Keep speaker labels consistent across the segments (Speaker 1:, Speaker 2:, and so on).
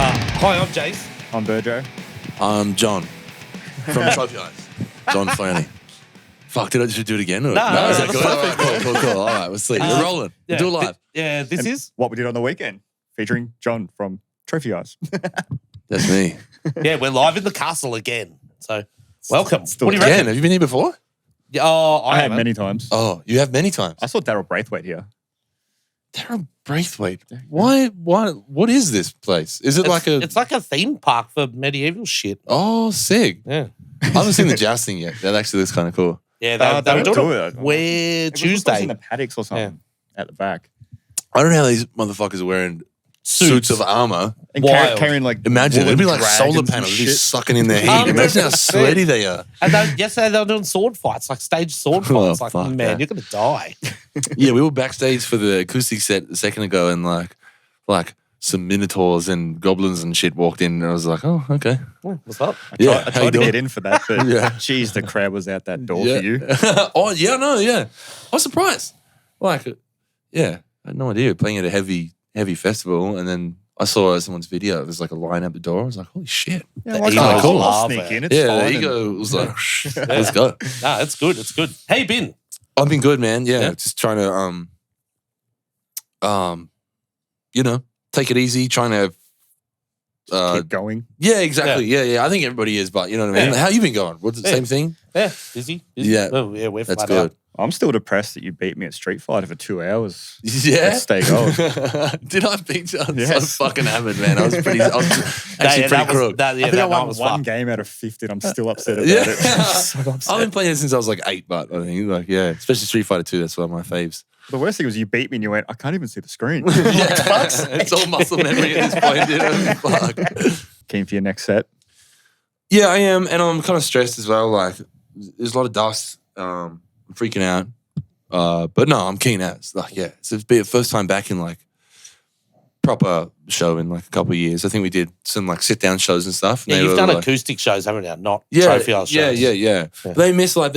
Speaker 1: Hi, I'm Jace.
Speaker 2: I'm Burgess.
Speaker 3: I'm John from Trophy Eyes. John Flaney. Fuck, did I just do it again? Or?
Speaker 1: No,
Speaker 3: is that
Speaker 1: that's
Speaker 3: good? All
Speaker 1: perfect.
Speaker 3: right, cool. All right, we'll see. We're rolling.
Speaker 1: Yeah,
Speaker 3: We'll do it live.
Speaker 1: This is?
Speaker 2: What we did on the weekend, featuring John from Trophy Eyes.
Speaker 3: That's me.
Speaker 1: Yeah, we're live in the castle again. So, welcome.
Speaker 2: Still
Speaker 1: What do you
Speaker 3: Again,
Speaker 1: reckon?
Speaker 3: have you been here before?
Speaker 1: Yeah, I
Speaker 2: had
Speaker 1: haven't.
Speaker 2: many times.
Speaker 3: Oh, you have many times.
Speaker 2: I saw Daryl Braithwaite here.
Speaker 3: Darren Braithwaite. Why? What is this place? Is it
Speaker 1: It's like a theme park for medieval shit.
Speaker 3: Oh, sick.
Speaker 1: Yeah.
Speaker 3: I haven't seen the jousting yet. That actually looks kind of cool.
Speaker 1: Yeah,
Speaker 2: They
Speaker 1: were
Speaker 2: don't
Speaker 1: doing
Speaker 2: do
Speaker 1: it
Speaker 2: it.
Speaker 1: where
Speaker 2: It was in
Speaker 1: Tuesday.
Speaker 2: the paddocks or something at the back.
Speaker 3: I don't know how these motherfuckers are wearing suits of armor.
Speaker 2: And
Speaker 1: Wild.
Speaker 2: carrying like
Speaker 3: Imagine, it'd be
Speaker 2: wooden
Speaker 3: like solar
Speaker 2: dragons and
Speaker 3: panels
Speaker 2: shit.
Speaker 3: just sucking in their heat. Imagine how sweaty they are.
Speaker 1: And yesterday they were doing sword fights, like stage sword
Speaker 3: Oh,
Speaker 1: fights. Like,
Speaker 3: fuck
Speaker 1: man,
Speaker 3: that.
Speaker 1: you're going to die.
Speaker 3: Yeah, we were backstage for the acoustic set a second ago, and like some minotaurs and goblins and shit walked in, and I was like, oh, okay.
Speaker 1: What's up?
Speaker 2: I
Speaker 3: Yeah,
Speaker 2: tried
Speaker 3: how you
Speaker 2: to
Speaker 3: doing?
Speaker 2: get in for that, but
Speaker 3: Yeah.
Speaker 2: geez, the crowd was out that door
Speaker 3: Yeah.
Speaker 2: for you.
Speaker 3: Oh, yeah, no, yeah. I was surprised. Like, yeah, I had no idea. Playing at a heavy festival, and then I saw someone's video. There's like a line out the door. I was like, holy shit.
Speaker 2: Yeah,
Speaker 1: The
Speaker 2: like,
Speaker 1: ego
Speaker 2: I'll
Speaker 1: love
Speaker 2: sneak
Speaker 1: it.
Speaker 2: in. It's
Speaker 3: Yeah,
Speaker 2: fine.
Speaker 3: the ego was like, let's go.
Speaker 1: Nah, it's good. It's good. How you been?
Speaker 3: I've been good, man. Yeah,
Speaker 1: Yeah.
Speaker 3: just trying to, take it easy. Trying to,
Speaker 2: Keep going.
Speaker 3: yeah, exactly. Yeah. I think everybody is, but you know what I mean.
Speaker 1: Yeah.
Speaker 3: How you been going? What's the
Speaker 1: Yeah.
Speaker 3: same thing?
Speaker 1: Yeah, busy.
Speaker 3: Yeah.
Speaker 1: Oh, yeah, we're
Speaker 3: That's
Speaker 1: flat
Speaker 3: good.
Speaker 1: out.
Speaker 2: I'm still depressed that you beat me at Street Fighter for 2 hours.
Speaker 3: Yeah.
Speaker 2: Let's stay going.
Speaker 3: Did I beat you? I'm
Speaker 2: Yes.
Speaker 3: so fucking hammered, man. I was actually
Speaker 1: Yeah,
Speaker 3: pretty crook.
Speaker 1: Yeah,
Speaker 2: I think I
Speaker 1: that
Speaker 2: won
Speaker 1: was
Speaker 2: one
Speaker 1: fun.
Speaker 2: game out of 50 and I'm still upset about
Speaker 3: Yeah.
Speaker 2: it. So upset.
Speaker 3: I've been playing it since I was like 8, but I think especially Street Fighter 2, that's one of my faves.
Speaker 2: The worst thing was you beat me and you went, I can't even see the screen.
Speaker 3: Yeah. It's all muscle memory at this point, dude. Fuck.
Speaker 2: Keen for your next set.
Speaker 3: Yeah, I am, and I'm kind of stressed as well. Like, there's a lot of dust. I'm freaking out. But no, I'm keen as. Like, yeah, it's the first time back in like proper show in like a couple of years. I think we did some like sit down shows and stuff. And
Speaker 1: Yeah,
Speaker 3: they
Speaker 1: you've
Speaker 3: were,
Speaker 1: done
Speaker 3: like,
Speaker 1: acoustic shows, haven't you? Not
Speaker 3: yeah,
Speaker 1: trophy house shows.
Speaker 3: Yeah. They miss like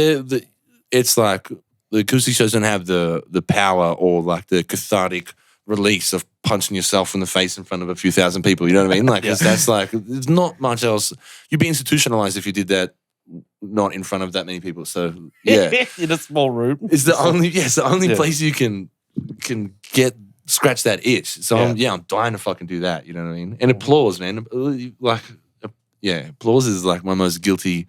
Speaker 3: it's like the acoustic shows don't have the power or like the cathartic release of punching yourself in the face in front of a few thousand people. You know what I mean? Like, 'cause that's like, there's not much else. You'd be institutionalized if you did that not in front of that many people. So yeah,
Speaker 1: in a small room.
Speaker 3: it's the only
Speaker 1: Yeah.
Speaker 3: place you can scratch that itch. So
Speaker 1: Yeah.
Speaker 3: I'm dying to fucking do that. You know what I mean? And applause, man. Like, yeah, applause is like my most guilty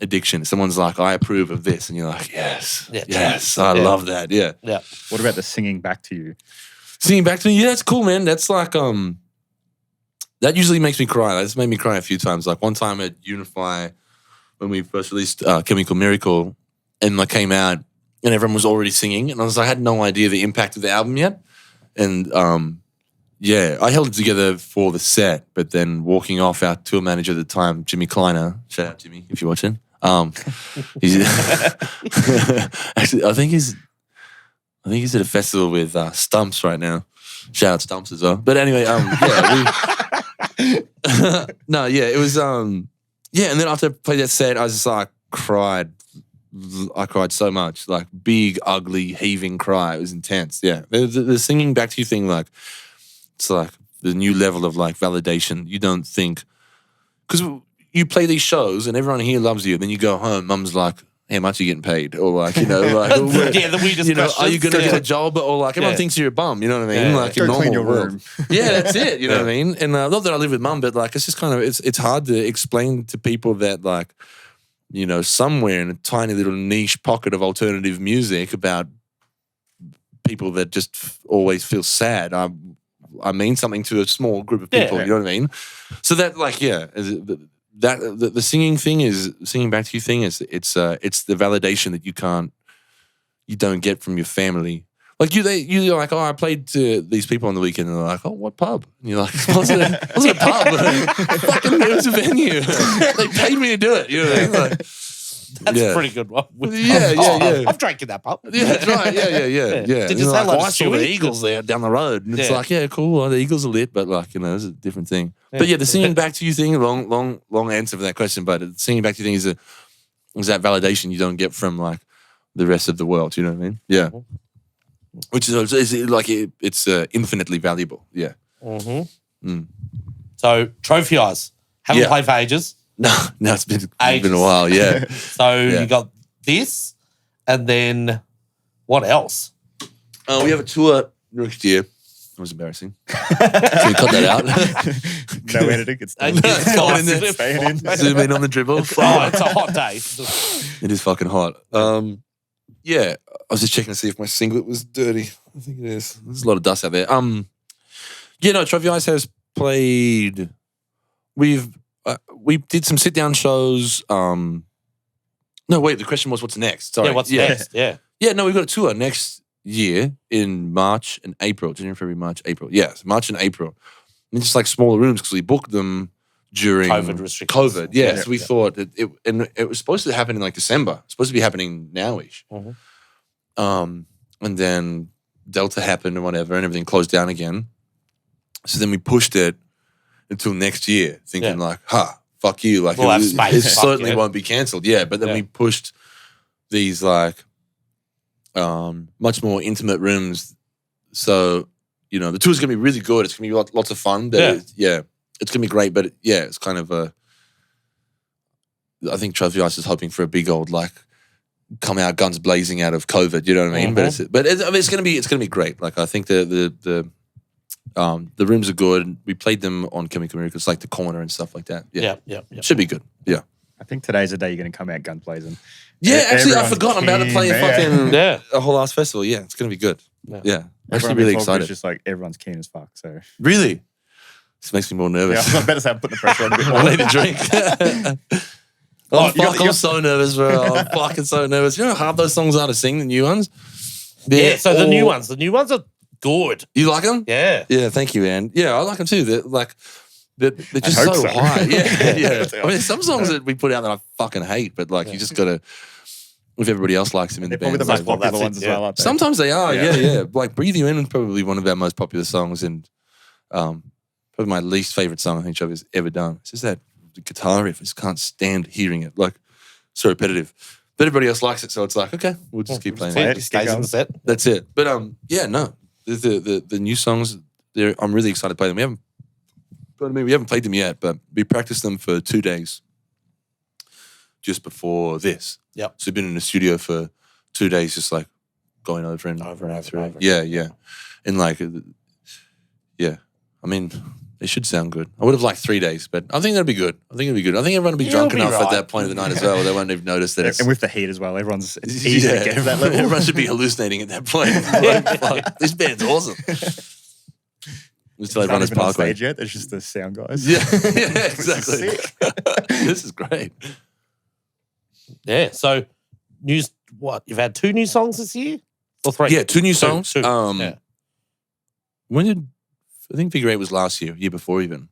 Speaker 3: addiction. Someone's like, I approve of this, and you're like, yes,
Speaker 1: Yeah.
Speaker 3: yes, I
Speaker 1: Yeah.
Speaker 3: love that. Yeah.
Speaker 1: Yeah.
Speaker 2: What about the singing back to you?
Speaker 3: Singing back to me, yeah, that's cool, man. That's like that usually makes me cry. That's made me cry a few times. Like one time at Unify when we first released Chemical Miracle, and like came out and everyone was already singing, and I had no idea the impact of the album yet. And yeah, I held it together for the set, but then walking off, our tour manager at the time, Jimmy Kleiner, shout out Jimmy if you're watching. He's actually I think he's at a festival with Stumps right now. Shout out Stumps as well. But anyway, no, yeah, it was yeah, and then after I played that set, I just like cried. I cried so much, like big, ugly, heaving cry. It was intense. Yeah, the singing back to you thing, like it's like the new level of like validation. You don't think because you play these shows and everyone here loves you, then you go home, mum's like, how much are you getting paid? Or like, you know, like,
Speaker 1: Yeah, the weirdest
Speaker 3: you know, are you going to
Speaker 1: questions.
Speaker 3: get a job? Or like, everyone
Speaker 1: Yeah.
Speaker 3: thinks you're a bum, you know what I mean?
Speaker 1: Yeah.
Speaker 3: Like,
Speaker 2: Go
Speaker 3: in
Speaker 2: clean
Speaker 3: normal
Speaker 2: your
Speaker 3: world.
Speaker 2: room.
Speaker 3: Yeah, that's it, you know what I mean? And not that I live with mum, but like, it's just kind of, it's hard to explain to people that like, you know, somewhere in a tiny little niche pocket of alternative music about people that just always feel sad. I mean something to a small group of people,
Speaker 1: Yeah.
Speaker 3: you know what I mean? So that like, yeah, the singing thing is, singing back to you thing is, it's the validation that you don't get from your family. Like you're like, oh, I played to these people on the weekend, and they're like, oh, what pub? And you're like, wasn't a pub. Fucking, it was a venue. They paid me to do it. You know what I mean? Like,
Speaker 1: That's
Speaker 3: yeah.
Speaker 1: a pretty good one.
Speaker 3: Yeah.
Speaker 1: I've drank in that pub.
Speaker 3: Yeah, that's right. Yeah.
Speaker 1: Did
Speaker 3: And
Speaker 1: you
Speaker 3: you're
Speaker 1: say
Speaker 3: like,
Speaker 1: like
Speaker 3: I
Speaker 1: a
Speaker 3: saw the
Speaker 1: Stewie?
Speaker 3: Eagles there down the road, and it's
Speaker 1: Yeah.
Speaker 3: like, yeah, cool. Well, the Eagles are lit, but like, you know, it's a different thing. But yeah, the singing back to you thing, long answer for that question. But the singing back to you thing is that validation you don't get from like the rest of the world. You know what I mean? Yeah. Which is like it's infinitely valuable. Yeah.
Speaker 1: Mm-hmm.
Speaker 3: Mm.
Speaker 1: So So Trophy Eyes. Haven't
Speaker 3: Yeah.
Speaker 1: played for ages.
Speaker 3: No, it's been
Speaker 1: Ages.
Speaker 3: a while. Yeah.
Speaker 1: So
Speaker 3: Yeah.
Speaker 1: you got this, and then what else?
Speaker 3: We have a tour next year. That was embarrassing. Can we cut that out?
Speaker 2: No editing. It's
Speaker 1: I
Speaker 2: done.
Speaker 1: know,
Speaker 3: It's going in there.
Speaker 2: Staying in.
Speaker 3: Zoom in on the dribble.
Speaker 1: It's a hot day.
Speaker 3: It is fucking hot. Yeah, I was just checking to see if my singlet was dirty. I think it is. There's a lot of dust out there. Yeah, no, Trophy Ice has played. We did some sit down shows. No, wait. The question was, what's next? Sorry.
Speaker 1: Yeah, what's next? Yeah.
Speaker 3: Yeah, no, we've got a tour next year in March and April. January, February, March, April. Yes, March and April. And just like smaller rooms because we booked them during
Speaker 1: COVID restrictions.
Speaker 3: COVID, yeah. So we thought that it was supposed to happen in like December. It's supposed to be happening now-ish.
Speaker 1: Mhm.
Speaker 3: And then Delta happened and whatever, and everything closed down again. So then we pushed it until next year, thinking like, fuck you. Like
Speaker 1: We'll have
Speaker 3: it
Speaker 1: space. Fuck
Speaker 3: certainly
Speaker 1: you.
Speaker 3: won't be cancelled. Yeah, but then we pushed these like much more intimate rooms. So, you know, the tour's going to be really good. It's going to be lots of fun. But it's going to be great. But it's kind of I think Trophy Ice is hoping for a big old like come out guns blazing out of COVID. You know what I mean?
Speaker 1: Mhm.
Speaker 3: But it's going to be great. Like I think the rooms are good. We played them on Chemical Miracle. It's like the corner and stuff like that. Yeah. Should be good. Yeah.
Speaker 2: I think today's the day you're going to come out gun blazing.
Speaker 3: Yeah, actually, I
Speaker 2: Everyone's
Speaker 3: forgot. I'm about to play
Speaker 2: keen, man.
Speaker 3: a whole ass festival. Yeah, it's going to be good. Yeah. Actually
Speaker 2: Everyone
Speaker 3: really
Speaker 2: before was
Speaker 3: excited.
Speaker 2: just like everyone's keen as fuck. So
Speaker 3: Really? This makes me more
Speaker 2: yeah,
Speaker 3: nervous.
Speaker 2: I was about to say I'm putting the pressure on a bit more.
Speaker 3: I need a drink. Oh, fuck, I'm so nervous, bro. I'm fucking so nervous. You know how hard those songs are to sing, the new ones?
Speaker 1: Yeah, so the new ones are good.
Speaker 3: You like them?
Speaker 1: Yeah.
Speaker 3: Yeah, thank you, man. Yeah, I like them too. They're just
Speaker 2: hope
Speaker 3: so
Speaker 2: so.
Speaker 3: high. Yeah, yeah.
Speaker 2: Yeah.
Speaker 3: I mean, some songs that we put out that I fucking hate, but like you just gotta, if everybody else likes them in the
Speaker 2: They're probably
Speaker 3: band.
Speaker 2: the most
Speaker 3: it's like,
Speaker 2: popular ones as well, aren't they?
Speaker 3: sometimes they are,
Speaker 2: Yeah.
Speaker 3: yeah. Like Breathe You In is probably one of our most popular songs and probably my least favorite song I think Trevor's ever done. It's just that the guitar riff. I just can't stand hearing it. Like, so repetitive. But everybody else likes it, so it's like, okay, we'll just keep playing
Speaker 2: play
Speaker 3: it.
Speaker 2: it.
Speaker 1: Stays in the set.
Speaker 3: That's it. But yeah, no. The new songs, I'm really excited to play them. We haven't played them yet, but we practiced them for 2 days just before this.
Speaker 1: Yep.
Speaker 3: So we've been in the studio for 2 days, just like going over and
Speaker 1: Over.
Speaker 3: Yeah. And like, yeah. I mean, it should sound good. I would have liked 3 days, but I think that'd be good. I think everyone will be drunk
Speaker 1: it'll be
Speaker 3: enough at
Speaker 1: right.
Speaker 3: that point of the night as well. They won't even notice that it's...
Speaker 2: And with the heat as well, it's easy to get to that level.
Speaker 3: Everyone should be hallucinating at that point. Like, fuck, this band's awesome. Just tell everyone
Speaker 2: Not
Speaker 3: it's
Speaker 2: even on
Speaker 3: Parkway.
Speaker 2: stage yet. There's just the sound guys.
Speaker 3: Yeah, exactly. This is great.
Speaker 1: Yeah. So news. What you've had 2 new songs this year or 3?
Speaker 3: Yeah, 2 new songs.
Speaker 1: Two. Yeah.
Speaker 3: When did I think Figure Eight was last year before even?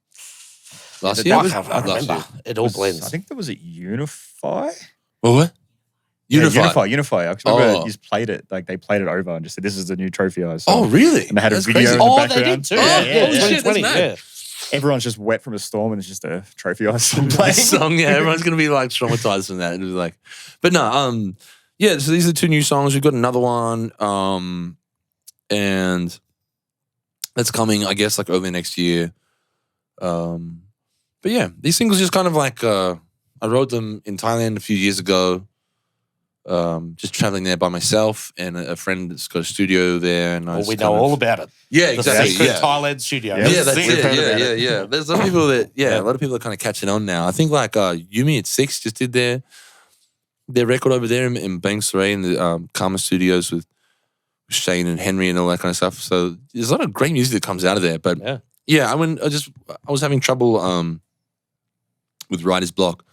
Speaker 3: Last
Speaker 1: I
Speaker 3: year?
Speaker 1: can't remember. It all blends.
Speaker 2: I think there was a Unify.
Speaker 3: What? Unify.
Speaker 2: Unify. I remember
Speaker 3: Oh.
Speaker 2: you just played it. Like they played it over and just said, "This is the new Trophy Eyes."
Speaker 3: Oh, really?
Speaker 2: And they had a
Speaker 3: That's
Speaker 2: video
Speaker 3: crazy.
Speaker 2: in the
Speaker 1: Oh,
Speaker 2: background.
Speaker 1: they did too.
Speaker 3: Oh,
Speaker 1: Yeah,
Speaker 3: holy shit, that's
Speaker 1: 2020,
Speaker 3: mad.
Speaker 2: Everyone's just wet from a storm, and it's just a Trophy Eyes song playing.
Speaker 3: Song, yeah, everyone's gonna be like traumatized from that. It was like, but no, yeah. So these are 2 new songs. We've got another one, and that's coming, I guess, like early next year. But yeah, these singles just kind of like I wrote them in Thailand a few years ago. Just traveling there by myself, and a friend that's got a studio there, and I
Speaker 1: Well,
Speaker 3: just
Speaker 1: we
Speaker 3: kind
Speaker 1: know
Speaker 3: of-
Speaker 1: all about it.
Speaker 3: Yeah,
Speaker 1: The
Speaker 3: exactly.
Speaker 1: secret
Speaker 3: Yeah.
Speaker 1: Thailand studio.
Speaker 2: Yeah,
Speaker 3: Yeah, that's
Speaker 2: We've
Speaker 3: it.
Speaker 2: heard about
Speaker 3: Yeah.
Speaker 2: it.
Speaker 3: There's a lot of people that, a lot of people are kind of catching on now. I think like Yumi at 6 just did their record over there in Bang Saray in the Karma Studios with Shane and Henry and all that kind of stuff. So there's a lot of great music that comes out of there. But I was having trouble with writer's block,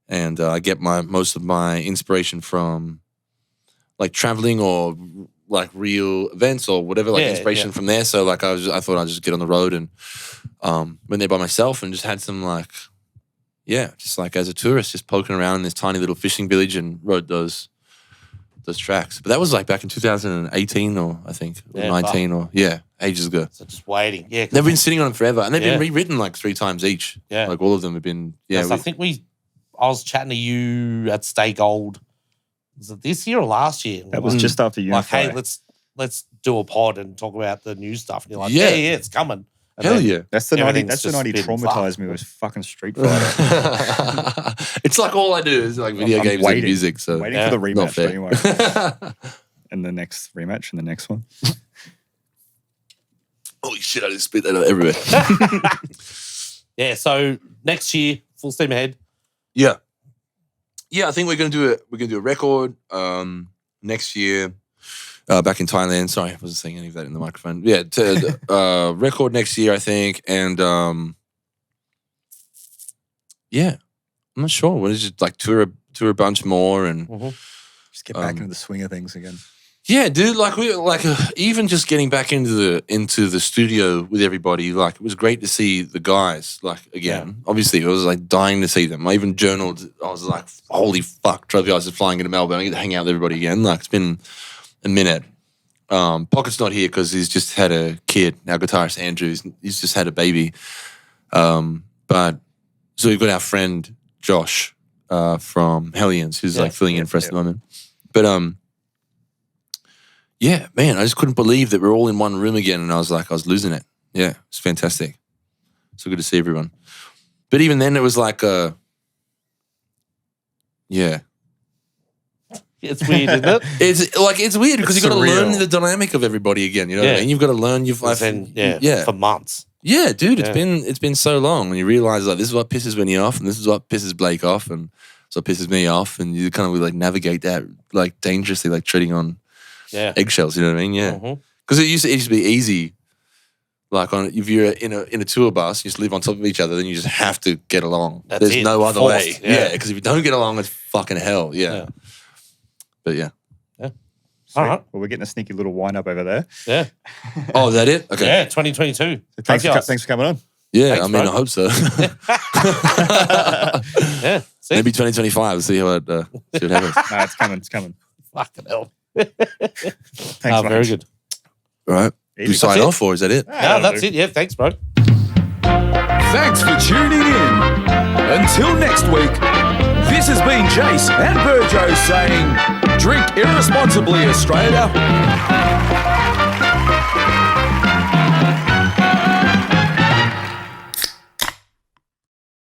Speaker 3: and I get most of my inspiration from like traveling or like real events or whatever, like inspiration from there. So like I thought I'd just get on the road and went there by myself and just had some like, just like as a tourist, just poking around in this tiny little fishing village and wrote those tracks. But that was like back in 2018 or I think or 19 or ages ago.
Speaker 1: So just waiting. Yeah.
Speaker 3: They've been sitting on them forever and they've been rewritten like 3 times each.
Speaker 1: Yeah.
Speaker 3: Like all of them have been,
Speaker 1: I think I was chatting to you at Stay Gold. Was it this year or last year?
Speaker 2: That was just after
Speaker 1: like,
Speaker 2: Unify.
Speaker 1: hey, let's do a pod and talk about the new stuff. And you're like,
Speaker 3: Yeah.
Speaker 1: yeah, it's coming. And
Speaker 3: Hell
Speaker 1: then-
Speaker 3: yeah.
Speaker 2: That's the night.
Speaker 1: Everything's
Speaker 2: That's the
Speaker 1: just
Speaker 2: night he
Speaker 1: been
Speaker 2: traumatized
Speaker 1: fucked.
Speaker 2: me was fucking Street Fighter.
Speaker 3: It's like all I do is like video
Speaker 2: I'm
Speaker 3: games
Speaker 2: waiting,
Speaker 3: and music. So
Speaker 2: waiting
Speaker 1: Yeah.
Speaker 2: for the
Speaker 3: not
Speaker 2: rematch.
Speaker 3: fair.
Speaker 2: Don't you worry. And the next rematch and the next one.
Speaker 3: Holy shit! I just spit that out everywhere.
Speaker 1: Yeah, so next year, full steam ahead.
Speaker 3: Yeah, I think we're gonna do a record next year. Back in Thailand. Sorry, I wasn't saying any of that in the microphone. Yeah, record next year, I think, and yeah, I'm not sure. We'll just like tour a bunch more, and
Speaker 2: Just get back into the swing of things again.
Speaker 3: yeah, dude. Like even just getting back into the studio with everybody. Like it was great to see the guys. Like again, obviously, I was like dying to see them. I even journaled. I was like, holy fuck! Trophy guys are flying into Melbourne. I get to hang out with everybody again. Like it's been a minute. Pocket's not here because he's just had a kid. Our guitarist Andrew, he's just had a baby. But so we've got our friend Josh from Hellions who's like filling in for us at the moment. But yeah, man, I just couldn't believe that we're all in one room again, and I was losing it. Yeah, it's fantastic. So good to see everyone. But even then, it was like, yeah.
Speaker 1: It's weird, isn't it?
Speaker 3: It's weird because
Speaker 2: It's
Speaker 3: you've got to learn
Speaker 2: surreal.
Speaker 3: the dynamic of everybody again. You know what I mean? You've got to learn.
Speaker 1: For months.
Speaker 3: Yeah, dude,
Speaker 1: Yeah.
Speaker 3: it's been so long, and you realize like this is what pisses Winnie off, and this is what pisses Blake off, and this is what pisses me off, and you kind of like navigate that like dangerously, like treading on
Speaker 1: Yeah.
Speaker 3: eggshells. You know what I mean? Yeah,
Speaker 1: Mhm.
Speaker 3: because it used to be easy. Like if you're in a tour bus, you just live on top of each other, then you just have to get along.
Speaker 1: That's
Speaker 3: There's
Speaker 1: it.
Speaker 3: no other
Speaker 1: Forced,
Speaker 3: way. Yeah, because if you don't get along, it's fucking hell. Yeah. But yeah.
Speaker 1: All right.
Speaker 2: Well, we're getting a sneaky little wind up over there.
Speaker 1: Yeah.
Speaker 3: Oh, is that it? Okay.
Speaker 1: Yeah, 2022.
Speaker 2: Thanks
Speaker 1: Trophy Eyes.
Speaker 2: for coming on.
Speaker 3: Yeah,
Speaker 1: Thanks,
Speaker 3: I mean,
Speaker 1: bro.
Speaker 3: I hope so.
Speaker 1: Yeah. See?
Speaker 3: Maybe 2025. We'll see what happens.
Speaker 2: No, it's coming. It's coming.
Speaker 1: Fucking hell.
Speaker 2: Thanks,
Speaker 1: Very
Speaker 2: mate.
Speaker 1: good.
Speaker 3: All right. Do we
Speaker 2: Easy.
Speaker 3: sign
Speaker 1: That's it.
Speaker 3: off, or is that it?
Speaker 1: No, that's it. Yeah, thanks, bro.
Speaker 4: Thanks for tuning in. Until next week, this has been Jace and Burgess saying, drink irresponsibly, Australia.